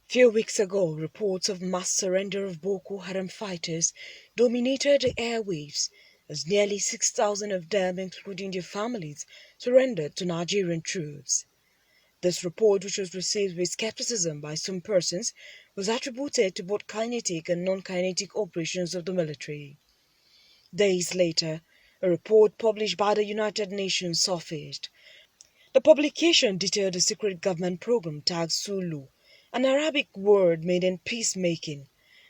Few weeks ago, reports of mass surrender of Boko Haram fighters dominated the airwaves as nearly 6,000 of them, including their families, surrendered to Nigerian troops. This report, which was received with skepticism by some persons, was attributed to both kinetic and non-kinetic operations of the military. Days later, a report published by the United Nations surfaced. The publication detailed a secret government program tagged Sulu, an Arabic word made in peacemaking,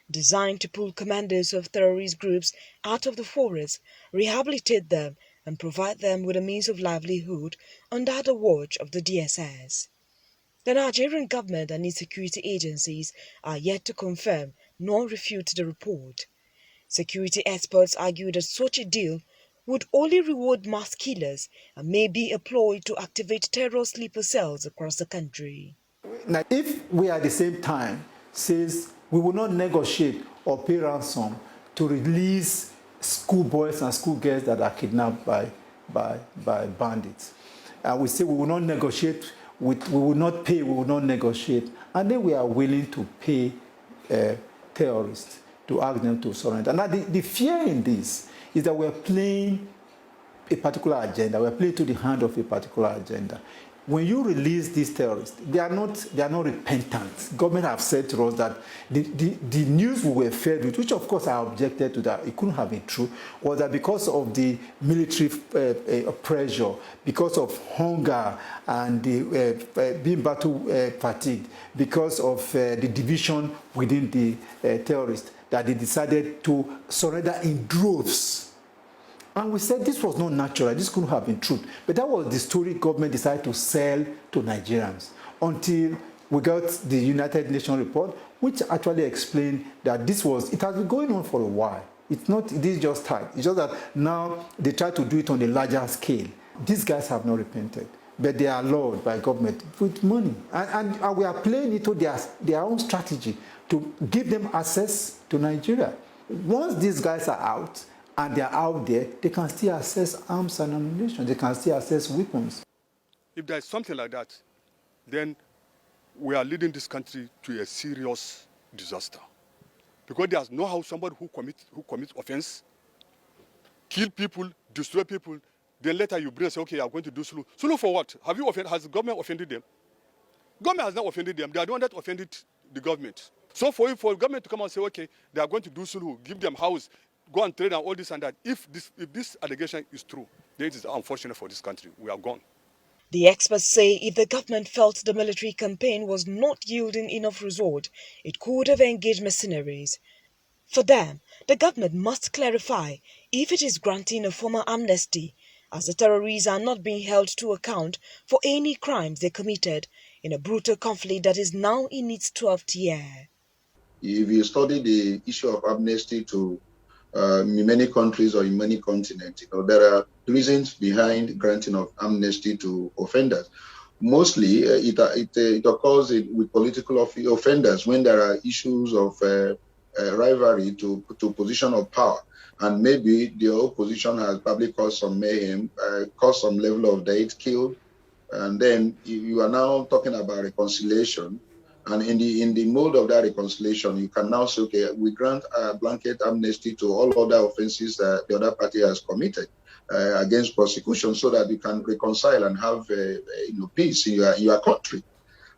designed to pull commanders of terrorist groups out of the forest, rehabilitate them, and provide them with a means of livelihood under the watch of the DSS. The Nigerian government and its security agencies are yet to confirm nor refute the report. Security experts argue that such a deal would only reward mass killers and may be employed to activate terror sleeper cells across the country. Now, if we at the same time says we will not negotiate or pay ransom to release schoolboys and schoolgirls that are kidnapped by bandits, and we say we will not negotiate, we will not pay, we will not negotiate, and then we are willing to pay terrorists to ask them to surrender. Now, the fear in this is that we're playing a particular agenda. We're playing to the hand of a particular agenda. When you release these terrorists, they are not repentant. Government have said to us that the news we were fed with, which of course I objected to that, it couldn't have been true, was that because of the military pressure, because of hunger and the, being battle fatigued, because of the division within the terrorists, that they decided to surrender in droves. And we said this was not natural, this couldn't have been true. But that was the story government decided to sell to Nigerians until we got the United Nations report, which actually explained that it has been going on for a while. It didn't just start. It's just that now they try to do it on a larger scale. These guys have not repented, but they are lured by government with money. And we are playing into their own strategy to give them access to Nigeria. Once these guys are out, and they are out there, they can still access arms and ammunition. They can still access weapons. If there is something like that, then we are leading this country to a serious disaster. Because there's no how somebody who commits offense, kill people, destroy people, then later you bring and say, okay, I'm going to do Sulu. Sulu for what? Has the government offended them? Government has not offended them. They are the one that offended the government. So for government to come and say, okay, they are going to do Sulu, give them house, go and trade and all this and that. If this allegation is true, then it is unfortunate for this country. We are gone. The experts say if the government felt the military campaign was not yielding enough result, it could have engaged mercenaries. For them, the government must clarify if it is granting a formal amnesty, as the terrorists are not being held to account for any crimes they committed in a brutal conflict that is now in its 12th year. If you study the issue of amnesty in many countries or in many continents, there are reasons behind granting of amnesty to offenders. Mostly, it occurs with political offenders when there are issues of rivalry to position of power, and maybe the opposition has probably caused some mayhem, caused some level of death, killed, and then you are now talking about reconciliation. And in the mode of that reconciliation, you can now say, okay, we grant a blanket amnesty to all other offenses that the other party has committed against prosecution, so that you can reconcile and have peace in your country.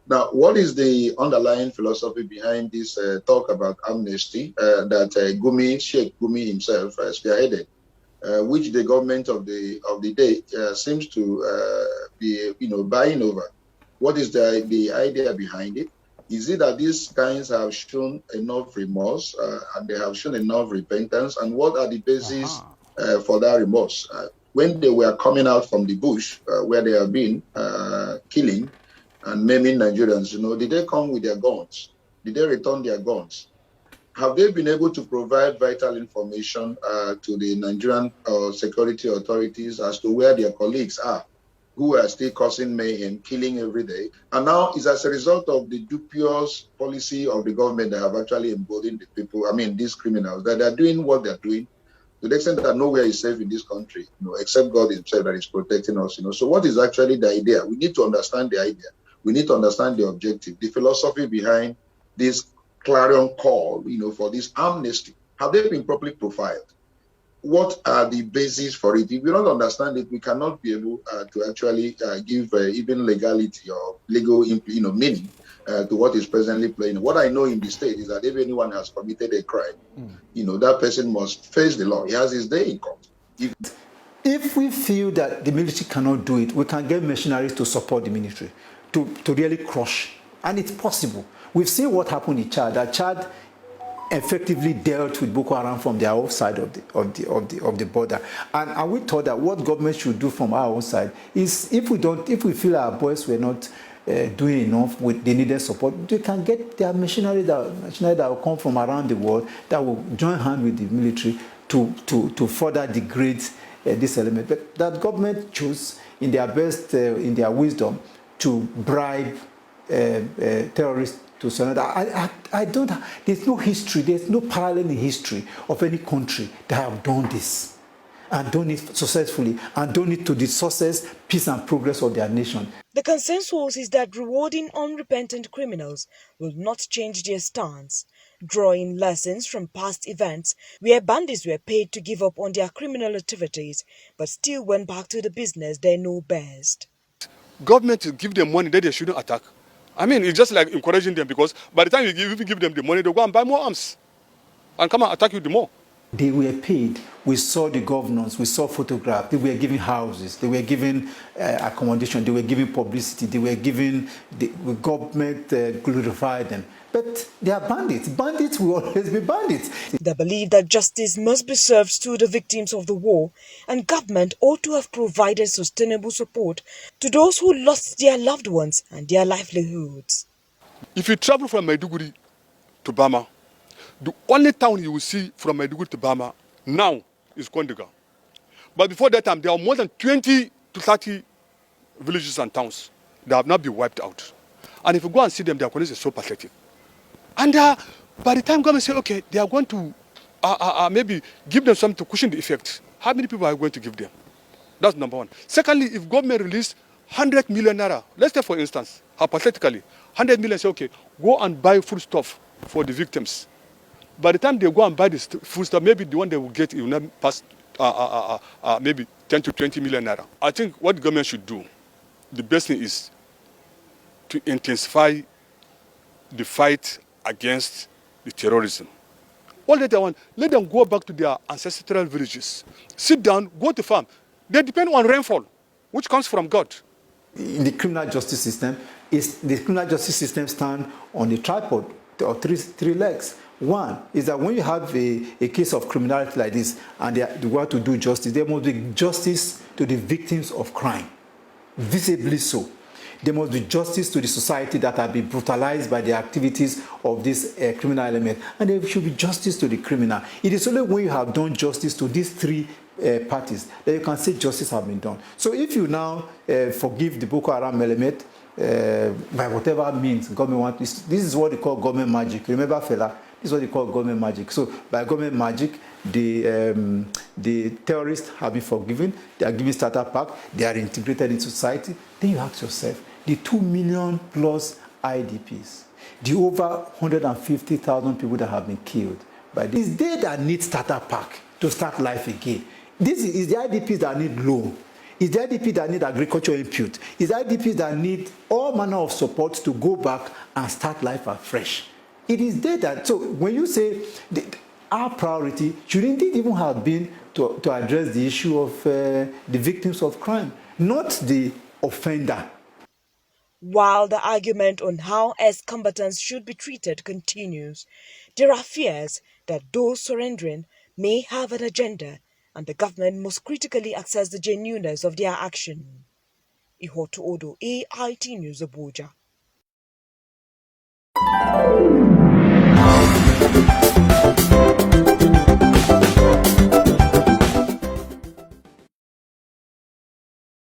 Now, what is the underlying philosophy behind this talk about amnesty that Sheikh Gumi himself spearheaded, which the government of the day seems to be buying over? What is the idea behind it? Is it that these guys have shown enough remorse and they have shown enough repentance? And what are the bases for that remorse? When they were coming out from the bush, where they have been killing and maiming Nigerians, did they come with their guns? Did they return their guns? Have they been able to provide vital information to the Nigerian security authorities as to where their colleagues are, who are still causing mayhem, killing every day? And now it's as a result of the dubious policy of the government that have actually emboldened the people, these criminals, that are doing what they're doing, to the extent that nowhere is safe in this country, except God himself that is protecting us. So what is actually the idea? We need to understand the idea. We need to understand the objective, the philosophy behind this clarion call, for this amnesty? Have they been properly profiled? What are the basis for it? If we don't understand it, we cannot be able to actually give even legality or legal, meaning to what is presently playing. What I know in the state is that if anyone has committed a crime, that person must face the law. He has his day in court. If we feel that the military cannot do it, we can get mercenaries to support the military, to really crush. And it's possible. We've seen what happened in Chad. That Chad effectively dealt with Boko Haram from their own side of the border. And we thought that what government should do from our own side is, if we feel our boys were not doing enough with the needed support, they can get their machinery that will come from around the world that will join hands with the military to further degrade this element. But that government chose, in their best, in their wisdom, to bribe terrorists to surrender. I don't. There's no history. There's no parallel in history of any country that have done this and done it successfully and done it to the success, peace, and progress of their nation. The consensus is that rewarding unrepentant criminals will not change their stance, drawing lessons from past events where bandits were paid to give up on their criminal activities but still went back to the business they know best. Government give them money that they shouldn't attack. I mean, it's just like encouraging them, because by the time you give them the money, they'll go and buy more arms and come and attack you the more. They were paid. We saw the governors, we saw photographs. They were given houses, they were given accommodation, they were given publicity, they were given, the government glorified them. But they are bandits. Bandits will always be bandits. They believe that justice must be served to the victims of the war, and government ought to have provided sustainable support to those who lost their loved ones and their livelihoods. If you travel from Maiduguri to Bama, the only town you will see from Maiduguri to Bama now is Kondiga. But before that time, there are more than 20 to 30 villages and towns that have not been wiped out. And if you go and see them, their condition is so pathetic. And by the time government say, okay, they are going to maybe give them something to cushion the effect, how many people are going to give them? That's number one. Secondly, if government release 100 million naira, let's say for instance, hypothetically, 100 million, say, okay, go and buy food stuff for the victims. By the time they go and buy the food stuff, maybe the one they will get, it will not pass maybe 10 to 20 million naira. I think what the government should do, the best thing is to intensify the fight against the terrorism. All that they want, let them go back to their ancestral villages. Sit down, go to farm. They depend on rainfall, which comes from God. In the criminal justice system, the criminal justice system stands on a tripod or three legs. One is that when you have a case of criminality like this and they want to do justice, there must be justice to the victims of crime, visibly so. There must be justice to the society that have been brutalized by the activities of this criminal element. And there should be justice to the criminal. It is only when you have done justice to these three parties that you can say justice has been done. So if you now forgive the Boko Haram element, by whatever means government wants, this is what they call government magic. Remember, fella? This is what they call government magic. So by government magic, the terrorists have been forgiven. They are given starter pack. They are integrated into society. Then you ask yourself, the 2 million plus IDPs, the over 150,000 people that have been killed, by this, is they that need starter pack to start life again. This is the IDPs that need loan. It's the IDP that need agricultural input. It's the IDPs that need all manner of support to go back and start life afresh. It is there that, so when you say our priority should indeed even have been to address the issue of the victims of crime, not the offender. While the argument on how ex-combatants should be treated continues, there are fears that those surrendering may have an agenda, and the government must critically assess the genuineness of their action. Ihotu Odo, AIT News, Abuja.